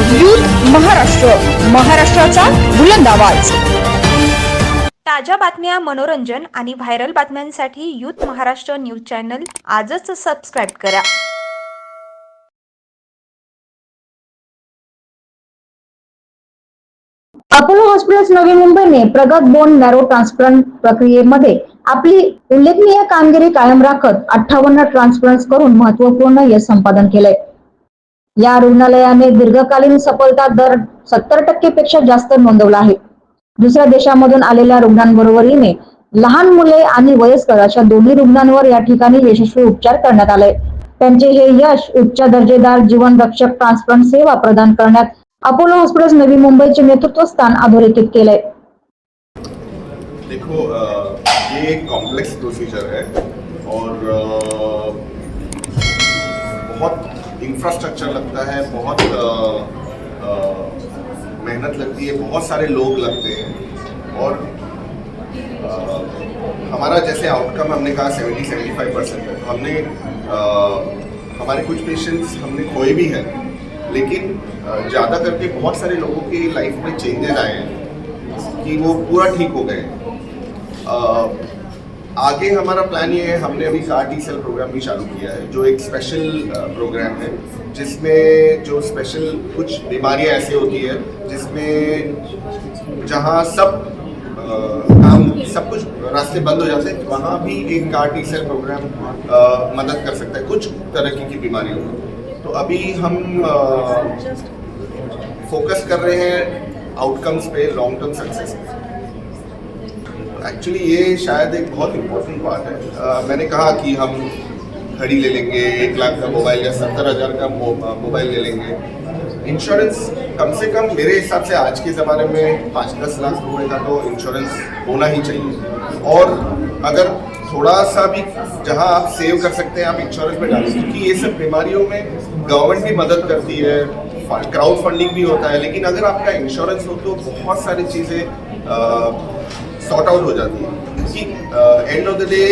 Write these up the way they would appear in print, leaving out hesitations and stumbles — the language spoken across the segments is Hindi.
यूथ महाराष्ट्र, महाराष्ट्राचा बुलंद आवाज। ताज्या बातम्या, मनोरंजन आणि व्हायरल बातम्यांसाठी यूथ महाराष्ट्र न्यूज चॅनल आजच सबस्क्राइब करा। अपोलो हॉस्पिटल्स नवी मुंबईने प्रगत बोन नॅरो ट्रान्सप्लांट प्रक्रियेमध्ये आपली उल्लेखनीय कामगिरी कायम राखत 58 ट्रान्सप्लांट्स करून महत्त्वपूर्ण यश संपादन केले। या रुग्णालयाने दीर्घकालीन सफलता दर 70% पेक्षा जास्त नोंदवला आहे। दुसऱ्या देशामधून आलेल्या रुग्णांबरोबरीने लहान मुले आणि वयस्कर अशा दोन्ही रुग्णांवर या ठिकाणी यशस्वी उपचार करण्यात आले। त्यांचे हे यश उच्च दर्जेदार जीवन रक्षक ट्रान्सप्लांट सेवा प्रदान करण्यात अपोलो हॉस्पिटल्स नवी मुंबईचे नेतृत्व स्थान अधोरेखित केले। देखो ये एक कॉम्प्लेक्स प्रोसीजर है और बहुत इंफ्रास्ट्रक्चर लगता है, बहुत मेहनत लगती है, बहुत सारे लोग लगते हैं और हमारा जैसे आउटकम हमने कहा 70-75% है। तो हमने हमारे कुछ पेशेंट्स हमने खोए भी हैं, लेकिन ज़्यादा करके बहुत सारे लोगों की लाइफ में चेंजेस आए हैं कि वो पूरा ठीक हो गए। आगे हमारा प्लान ये है, हमने अभी CAR T-cell प्रोग्राम भी चालू किया है, जो एक स्पेशल प्रोग्राम है जिसमें जो स्पेशल कुछ बीमारियां ऐसे होती है जिसमें जहां सब काम सब कुछ रास्ते बंद हो जाते हैं, वहाँ भी एक CAR T-cell प्रोग्राम मदद कर सकता है कुछ तरह की बीमारियों में। तो अभी हम फोकस कर रहे हैं आउटकम्स पे, लॉन्ग टर्म सक्सेस। एक्चुअली ये शायद एक बहुत इम्पोर्टेंट बात है। मैंने कहा कि हम घड़ी ले लेंगे, 1 लाख का मोबाइल या 70,000 का मोबाइल ले लेंगे। इंश्योरेंस कम से कम मेरे हिसाब से आज के ज़माने में 5-10 लाख रुपए का तो इंश्योरेंस होना ही चाहिए। और अगर थोड़ा सा भी जहां आप सेव कर सकते हैं आप इंश्योरेंस में डालें, क्योंकि ये सब बीमारियों में गवर्नमेंट भी मदद करती है, क्राउड फंडिंग भी होता है, लेकिन अगर आपका इंश्योरेंस हो तो बहुत सारी चीज़ें सॉर्ट आउट हो जाती है। क्योंकि एंड ऑफ द डे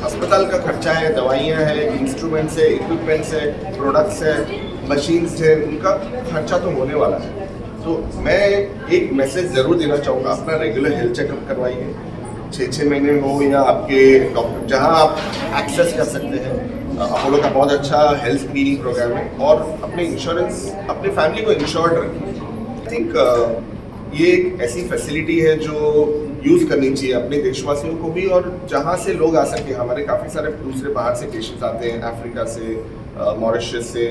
अस्पताल का खर्चा है, दवाइयाँ हैं, इंस्ट्रूमेंट्स है, इक्विपमेंट्स है, प्रोडक्ट्स है, मशीन्स है, उनका खर्चा तो होने वाला है। तो मैं एक मैसेज ज़रूर देना चाहूँगा, अपना रेगुलर हेल्थ चेकअप करवाइए, 6-6 महीने हो या आपके डॉक्टर जहाँ आप एक्सेस कर सकते हैं। अपोलो का बहुत अच्छा हेल्थ स्क्रीनिंग प्रोग्राम है और अपने इंश्योरेंस, अपनी फैमिली को इंश्योर्ड रखें। आई थिंक ये एक ऐसी फैसिलिटी है जो यूज़ करनी चाहिए अपने देशवासियों को भी, और जहाँ से लोग आ सके। हमारे काफ़ी सारे दूसरे बाहर से पेशेंट्स आते हैं, अफ्रीका से, मॉरिशस से,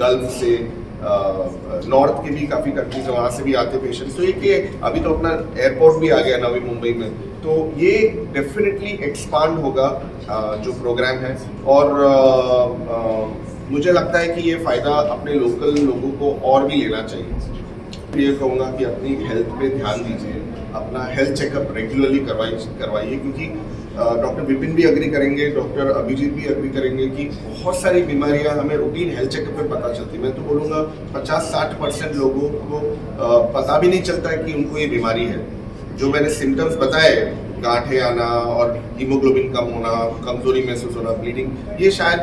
गल्फ से, नॉर्थ के भी काफ़ी कंट्रीज वहाँ से भी आते पेशेंट्स। तो ये अभी तो अपना एयरपोर्ट भी आ गया नवी मुंबई में, तो ये डेफिनेटली एक्सपांड होगा जो प्रोग्राम है। और मुझे लगता है कि ये फ़ायदा अपने लोकल लोगों को और भी लेना चाहिए। ये कहूँगा कि अपनी हेल्थ पे ध्यान दीजिए, अपना हेल्थ चेकअप रेगुलरली करवाइए, क्योंकि डॉक्टर विपिन भी अग्री करेंगे, डॉक्टर अभिजीत भी अग्री करेंगे कि बहुत सारी बीमारियां हमें रूटीन हेल्थ चेकअप में पता चलती है। मैं तो बोलूँगा 50-60% लोगों को पता भी नहीं चलता है कि उनको ये बीमारी है। जो मैंने सिम्टम्स बताए, गांठें आना और हीमोग्लोबिन कम होना, कमजोरी महसूस होना, ब्लीडिंग, ये शायद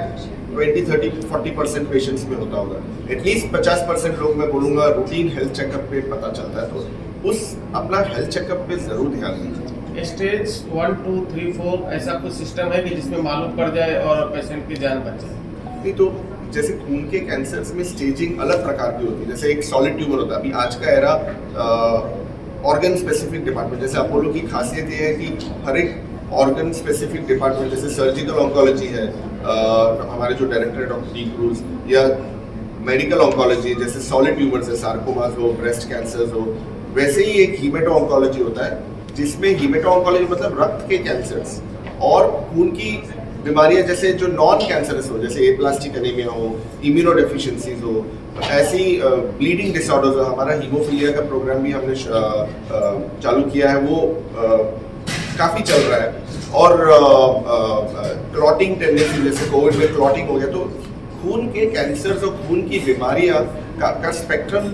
20-30-40% पेशेंट्स में होता होगा। एटलीस्ट 50% लोग मैं बोलूँगा रूटीन हेल्थ चेकअप पे पता चलता है। तो उस अपना हेल्थ चेकअप पे ज़रूर ध्यान दीजिए। स्टेज 1, 2, 3, 4 ऐसा कुछ सिस्टम है कि जिसमें मालूम पड़ जाए और पेशेंट की जान बच जाए? नहीं, तो जैसे खून के कैंसर्स में स्टेजिंग अलग प्रकार की होती है। जैसे एक सॉलिड ट्यूमर होता है, अभी आज का एरा ऑर्गन स्पेसिफिक डिपार्टमेंट, जैसे अपोलो की खासियत ये है कि हर एक ऑर्गन स्पेसिफिक डिपार्टमेंट, जैसे सर्जिकल ऑन्कोलॉजी है, हमारे जो डायरेक्टर है डॉक्टर डी क्रूज, या मेडिकल ऑन्कोलॉजी जैसे सॉलिड ट्यूमर्स है, सार्कोमास हो, ब्रेस्ट कैंसर्स हो, वैसे ही एक हीमेटो ऑन्कोलॉजी होता है, जिसमें हीमेटो ऑन्कोलॉजी मतलब रक्त के कैंसर्स और खून की बीमारियां, जैसे जो नॉन कैंसरस हो, जैसे एप्लास्टिक एनीमिया हो, इम्यूनोडेफिशिएंसीज हो, ऐसी ब्लीडिंग डिसऑर्डर्स हो। हमारा हीमोफीलिया का प्रोग्राम भी हमने चालू किया है, वो काफ़ी चल रहा है। और क्लॉटिंग टेंडेंसी, जैसे कोविड में क्लॉटिंग हो गया, तो खून के कैंसर्स और खून की बीमारियां का स्पेक्ट्रम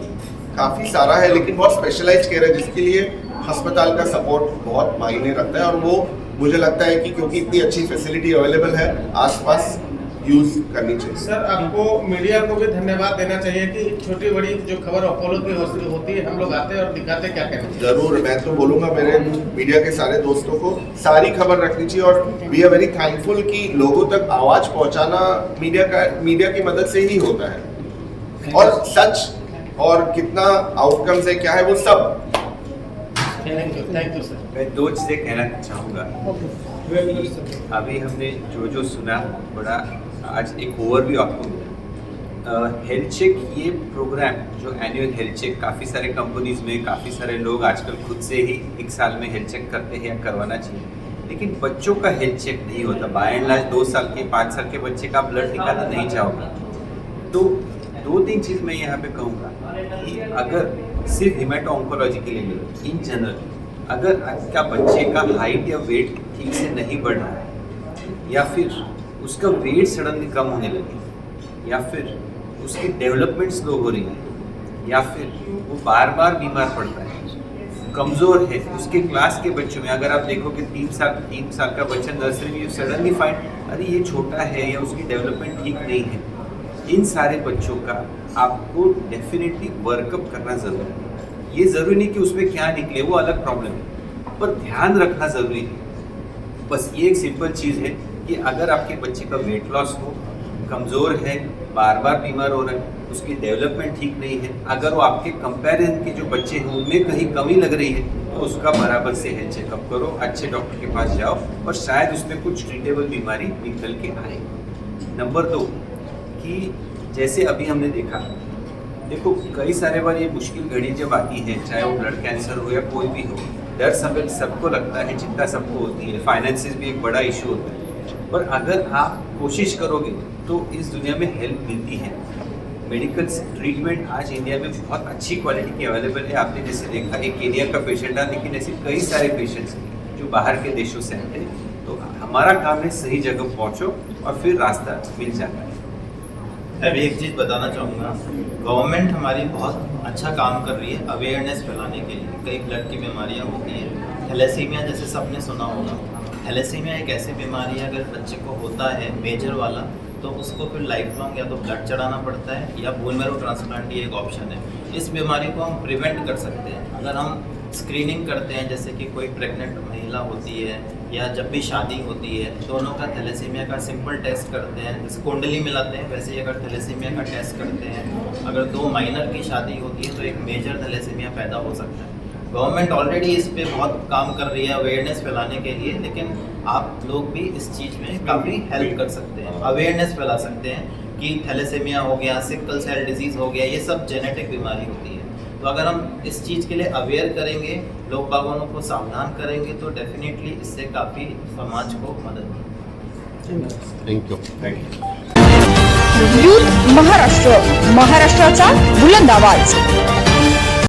काफ़ी सारा है, लेकिन बहुत स्पेशलाइज केयर है, जिसके लिए अस्पताल का सपोर्ट बहुत मायने रखता है। और वो मुझे लगता है कि क्योंकि इतनी अच्छी फैसिलिटी अवेलेबल है आसपास, यूज करनी चाहिए। सर आपको मीडिया को भी धन्यवाद देना चाहिए कि छोटी बड़ी जो खबर अपोलो की होती है हम लोग आते हैं और दिखाते क्या कहते हैं। जरूर, मैं तो बोलूंगा मेरे मीडिया के सारे दोस्तों को सारी खबर रखनी चाहिए और वी आर वेरी थैंकफुल कि लोगों तक आवाज पहुंचाना मीडिया की मदद से ही होता है और सच और कितना आउटकम्स है क्या है वो सब। Thank you sir. मैं दो चीज़ें कहना चाहूँगा। अभी हमने जो सुना बड़ा आज एक ओवरव्यू आपको मिला। हेल्थ चेक ये प्रोग्राम जो एनुअल हेल्थ चेक काफ़ी सारे कंपनीज में काफ़ी सारे लोग आजकल खुद से ही एक साल में हेल्थ चेक करते हैं या करवाना चाहिए, लेकिन बच्चों का हेल्थ चेक नहीं होता। बाय एंड लार्ज 2 साल के 5 साल के बच्चे का ब्लड निकालना नहीं चाहोगे। तो 2-3 चीज़ मैं यहाँ पे कहूँगा कि अगर सिर्फ हिमेटो ऑन्कोलॉजी के लिए नहीं, इन जनरल अगर आपका बच्चे का हाइट या वेट ठीक से नहीं बढ़ रहा है या फिर उसका वेट सडनली कम होने लगे या फिर उसकी डेवलपमेंट स्लो हो रही है या फिर वो बार बार बीमार पड़ रहा है, कमज़ोर है, उसके क्लास के बच्चों में अगर आप देखोगे 3 साल का बच्चा नर्सरी में सडनली फाइंड अरे ये छोटा है या उसकी डेवलपमेंट ठीक नहीं है, इन सारे बच्चों का आपको डेफिनेटली वर्कअप करना ज़रूरी है। ये ज़रूरी नहीं कि उसमें क्या निकले, वो अलग प्रॉब्लम है, पर ध्यान रखना ज़रूरी है। बस ये एक सिंपल चीज़ है कि अगर आपके बच्चे का वेट लॉस हो, कमज़ोर है, बार बार बीमार हो रहा है, उसकी डेवलपमेंट ठीक नहीं है, अगर वो आपके कंपैरिजन के जो बच्चे हैं उनमें कहीं कमी लग रही है तो उसका बराबर से हेल्थ चेकअप करो, अच्छे डॉक्टर के पास जाओ और शायद उसमें कुछ ट्रीटेबल बीमारी निकल के आए। नंबर 2 कि जैसे अभी हमने देखो कई सारे बार ये मुश्किल घड़ी जब आती है, चाहे वो ब्लड कैंसर हो या कोई भी हो, डर सबको लगता है, चिंता सबको होती है, फाइनेंसिस भी एक बड़ा इशू होता है, पर अगर आप कोशिश करोगे तो इस दुनिया में हेल्प मिलती है। मेडिकल ट्रीटमेंट आज इंडिया में बहुत अच्छी क्वालिटी की अवेलेबल है। आपने जैसे देखा एक केनिया का पेशेंट है, लेकिन ऐसे कई सारे पेशेंट्स हैं जो बाहर के देशों से आते हैं। तो हमारा काम है सही जगह पहुँचो और फिर रास्ता मिल जाता है। मैं एक चीज़ बताना चाहूँगा, गवर्नमेंट हमारी बहुत अच्छा काम कर रही है अवेयरनेस फैलाने के लिए। कई ब्लड की बीमारियाँ होती हैं, थैलेसीमिया जैसे सबने सुना होगा। थैलेसीमिया एक ऐसी बीमारी है, अगर बच्चे को होता है मेजर वाला तो उसको फिर लाइफ लॉन्ग या तो ब्लड चढ़ाना पड़ता है या बोन मैरो ट्रांसप्लांट ही एक ऑप्शन है। इस बीमारी को हम प्रिवेंट कर सकते हैं अगर हम स्क्रीनिंग करते हैं, जैसे कि कोई प्रेग्नेंट महिला होती है या जब भी शादी होती है, दोनों का थैलेसीमिया का सिंपल टेस्ट करते हैं, जैसे कुंडली मिलाते हैं वैसे ही अगर थैलेसीमिया का टेस्ट करते हैं, अगर 2 माइनर की शादी होती है तो एक मेजर थैलेसीमिया पैदा हो सकता है। गवर्नमेंट ऑलरेडी इस पे बहुत काम कर रही है अवेयरनेस फैलाने के लिए, लेकिन आप लोग भी इस चीज़ में काफ़ी हेल्प कर सकते हैं, अवेयरनेस फैला सकते हैं कि थैलेसीमिया हो गया, सिकल सेल डिजीज़ हो गया, ये सब जेनेटिक बीमारी होती है। तो अगर हम इस चीज़ के लिए अवेयर करेंगे, लोग बागों को सावधान करेंगे तो डेफिनेटली इससे काफ़ी समाज को मदद मिलेगी। यूथ महाराष्ट्र, महाराष्ट्राचा बुलंद आवाज।